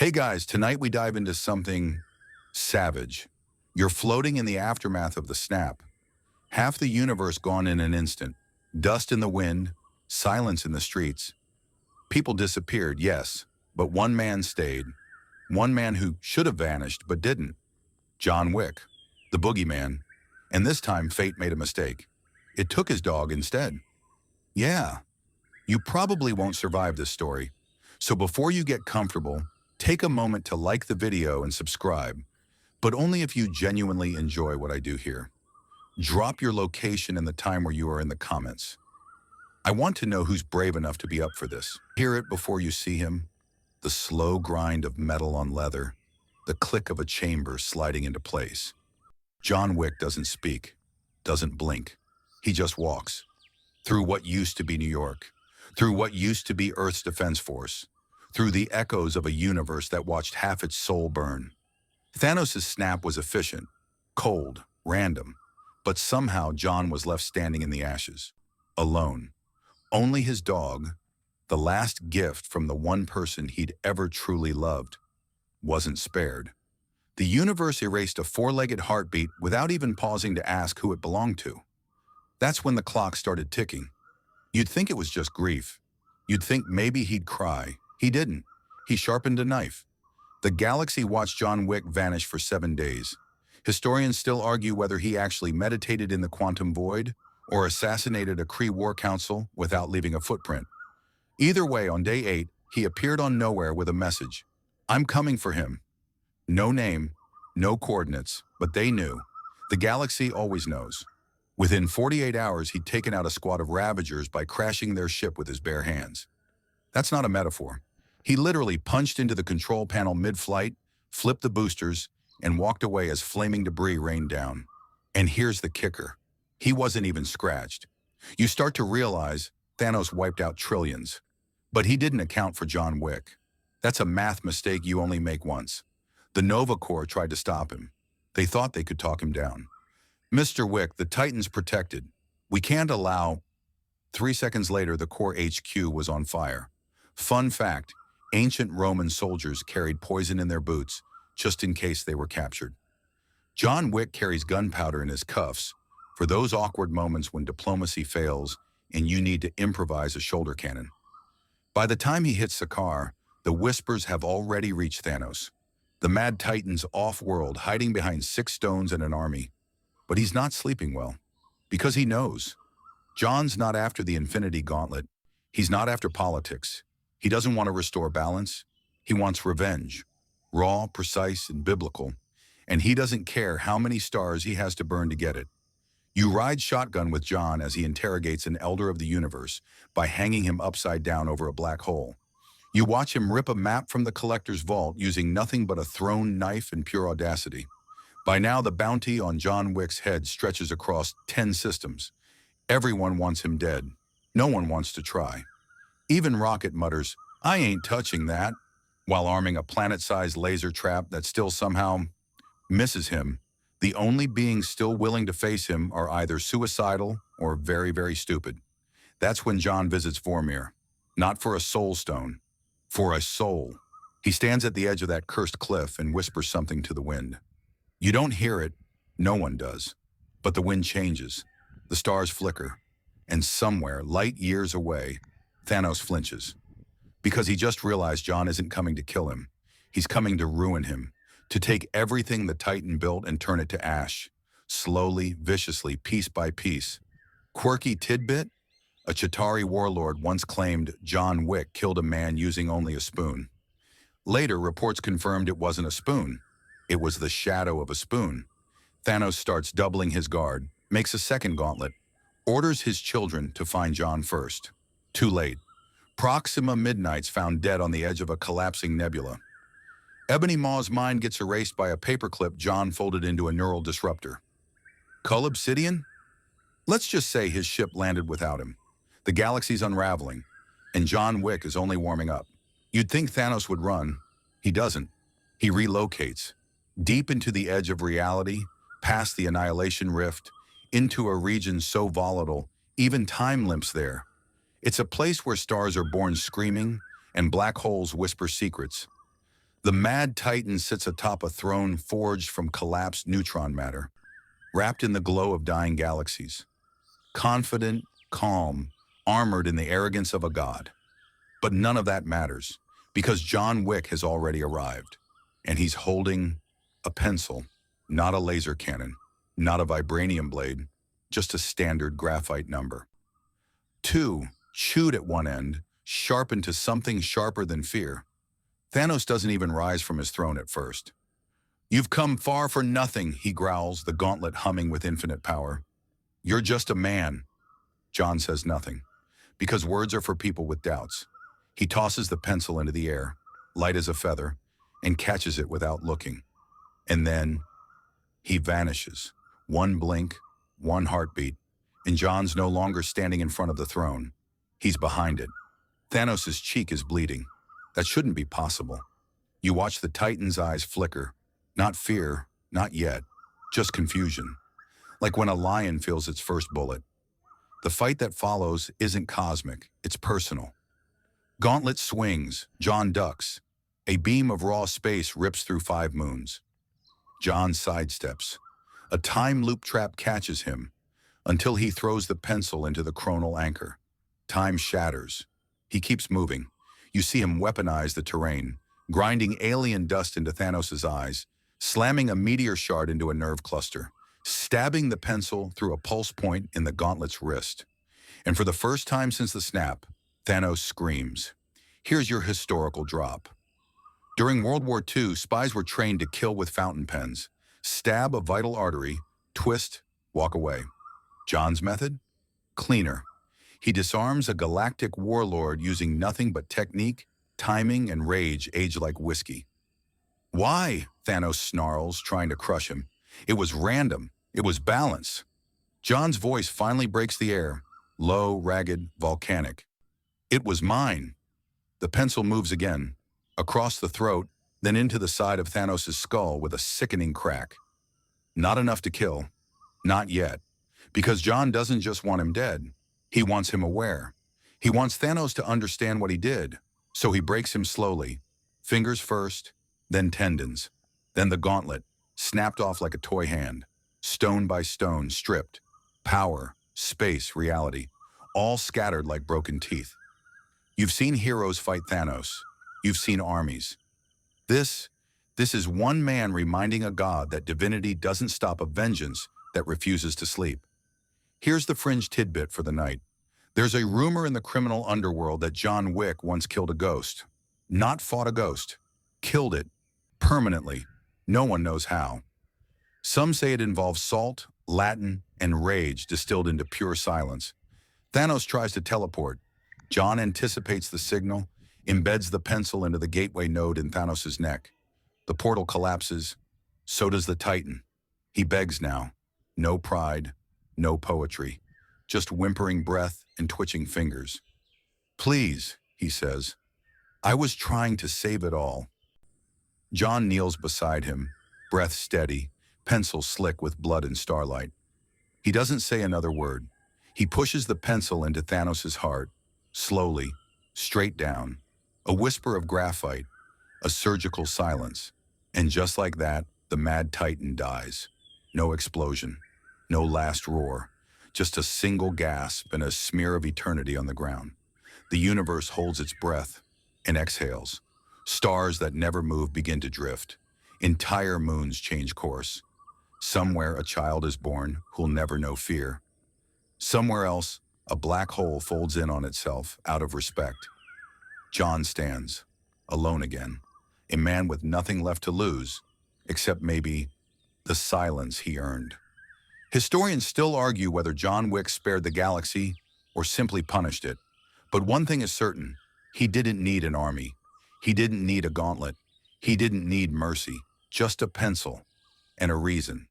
Hey guys, tonight we dive into something savage. You're floating in the aftermath of the snap. Half the universe gone in an instant. Dust in the wind, silence in the streets. People disappeared, yes, but one man stayed. One man who should have vanished but didn't. John Wick, the boogeyman. And this time fate made a mistake. It took his dog instead. Yeah, you probably won't survive this story. So before you get comfortable, take a moment to like the video and subscribe, but only if you genuinely enjoy what I do here. Drop your location and the time where you are in the comments. I want to know who's brave enough to be up for this. Hear it before you see him. The slow grind of metal on leather, the click of a chamber sliding into place. John Wick doesn't speak, doesn't blink. He just walks. Through what used to be New York, through what used to be Earth's Defense Force, through the echoes of a universe that watched half its soul burn. Thanos' snap was efficient, cold, random, but somehow John was left standing in the ashes, alone. Only his dog, the last gift from the one person he'd ever truly loved, wasn't spared. The universe erased a four-legged heartbeat without even pausing to ask who it belonged to. That's when the clock started ticking. You'd think it was just grief. You'd think maybe he'd cry. He didn't. He sharpened a knife. The galaxy watched John Wick vanish for 7 days. Historians still argue whether he actually meditated in the quantum void or assassinated a Kree war council without leaving a footprint. Either way, on day 8, he appeared on nowhere with a message. I'm coming for him. No name, no coordinates, but they knew. The galaxy always knows. Within 48 hours, he'd taken out a squad of Ravagers by crashing their ship with his bare hands. That's not a metaphor. He literally punched into the control panel mid-flight, flipped the boosters, and walked away as flaming debris rained down. And here's the kicker. He wasn't even scratched. You start to realize Thanos wiped out trillions. But he didn't account for John Wick. That's a math mistake you only make once. The Nova Corps tried to stop him. They thought they could talk him down. Mr. Wick, the Titans protected. We can't allow... 3 seconds later, the Corps HQ was on fire. Fun fact, ancient Roman soldiers carried poison in their boots, just in case they were captured. John Wick carries gunpowder in his cuffs for those awkward moments when diplomacy fails and you need to improvise a shoulder cannon. By the time he hits Sakaar, the whispers have already reached Thanos. The Mad Titan's off-world, hiding behind 6 stones and an army. But he's not sleeping well, because he knows. John's not after the Infinity Gauntlet. He's not after politics. He doesn't want to restore balance. He wants revenge, raw, precise, and biblical. And he doesn't care how many stars he has to burn to get it. You ride shotgun with John as he interrogates an elder of the universe by hanging him upside down over a black hole. You watch him rip a map from the collector's vault using nothing but a thrown knife and pure audacity. By now, the bounty on John Wick's head stretches across 10 systems. Everyone wants him dead. No one wants to try. Even Rocket mutters, "I ain't touching that," while arming a planet-sized laser trap that still somehow misses him. The only beings still willing to face him are either suicidal or very, very stupid. That's when John visits Vormir. Not for a soul stone, for a soul. He stands at the edge of that cursed cliff and whispers something to the wind. You don't hear it, no one does. But the wind changes, the stars flicker, and somewhere, light years away, Thanos flinches. Because he just realized John isn't coming to kill him. He's coming to ruin him, to take everything the Titan built and turn it to ash. Slowly, viciously, piece by piece. Quirky tidbit? A Chitauri warlord once claimed John Wick killed a man using only a spoon. Later, reports confirmed it wasn't a spoon. It was the shadow of a spoon. Thanos starts doubling his guard, makes a second gauntlet, orders his children to find John first. Too late. Proxima Midnight's found dead on the edge of a collapsing nebula. Ebony Maw's mind gets erased by a paperclip John folded into a neural disruptor. Cull Obsidian? Let's just say his ship landed without him. The galaxy's unraveling, and John Wick is only warming up. You'd think Thanos would run. He doesn't. He relocates. Deep into the edge of reality, past the Annihilation Rift, into a region so volatile, even time limps there. It's a place where stars are born screaming and black holes whisper secrets. The Mad Titan sits atop a throne forged from collapsed neutron matter, wrapped in the glow of dying galaxies. Confident, calm, armored in the arrogance of a god. But none of that matters, because John Wick has already arrived, and he's holding a pencil, not a laser cannon, not a vibranium blade, just a standard graphite number. 2, chewed at one end, sharpened to something sharper than fear. Thanos doesn't even rise from his throne at first. "You've come far for nothing," he growls, the gauntlet humming with infinite power. "You're just a man." John says nothing, because words are for people with doubts. He tosses the pencil into the air, light as a feather, and catches it without looking. And then he vanishes. One blink, one heartbeat, and John's no longer standing in front of the throne. He's behind it. Thanos' cheek is bleeding. That shouldn't be possible. You watch the Titan's eyes flicker. Not fear, not yet, just confusion. Like when a lion feels its first bullet. The fight that follows isn't cosmic, it's personal. Gauntlet swings, John ducks. A beam of raw space rips through 5 moons. John sidesteps. A time loop trap catches him, until he throws the pencil into the chronal anchor. Time shatters. He keeps moving. You see him weaponize the terrain, grinding alien dust into Thanos' eyes, slamming a meteor shard into a nerve cluster, stabbing the pencil through a pulse point in the gauntlet's wrist. And for the first time since the snap, Thanos screams. Here's your historical drop. During World War II, spies were trained to kill with fountain pens, stab a vital artery, twist, walk away. John's method? Cleaner. He disarms a galactic warlord using nothing but technique, timing, and rage aged like whiskey. "Why?" Thanos snarls, trying to crush him. "It was random. It was balance." John's voice finally breaks the air, low, ragged, volcanic. "It was mine." The pencil moves again, across the throat, then into the side of Thanos' skull with a sickening crack. Not enough to kill. Not yet. Because John doesn't just want him dead. He wants him aware. He wants Thanos to understand what he did. So he breaks him slowly. Fingers first, then tendons. Then the gauntlet, snapped off like a toy hand. Stone by stone, stripped. Power, space, reality. All scattered like broken teeth. You've seen heroes fight Thanos. You've seen armies. This is one man reminding a god that divinity doesn't stop a vengeance that refuses to sleep. Here's the fringe tidbit for the night. There's a rumor in the criminal underworld that John Wick once killed a ghost. Not fought a ghost. Killed it. Permanently. No one knows how. Some say it involves salt, Latin, and rage distilled into pure silence. Thanos tries to teleport. John anticipates the signal, embeds the pencil into the gateway node in Thanos' neck. The portal collapses. So does the Titan. He begs now. No pride. No poetry, just whimpering breath and twitching fingers. "Please," he says. "I was trying to save it all." John kneels beside him, breath steady, pencil slick with blood and starlight. He doesn't say another word. He pushes the pencil into Thanos' heart, slowly, straight down. A whisper of graphite, a surgical silence. And just like that, the Mad Titan dies. No explosion. No last roar, just a single gasp and a smear of eternity on the ground. The universe holds its breath and exhales. Stars that never move begin to drift. Entire moons change course. Somewhere a child is born who'll never know fear. Somewhere else, a black hole folds in on itself out of respect. John stands, alone again, a man with nothing left to lose, except maybe the silence he earned. Historians still argue whether John Wick spared the galaxy or simply punished it. But one thing is certain, he didn't need an army. He didn't need a gauntlet. He didn't need mercy, just a pencil and a reason.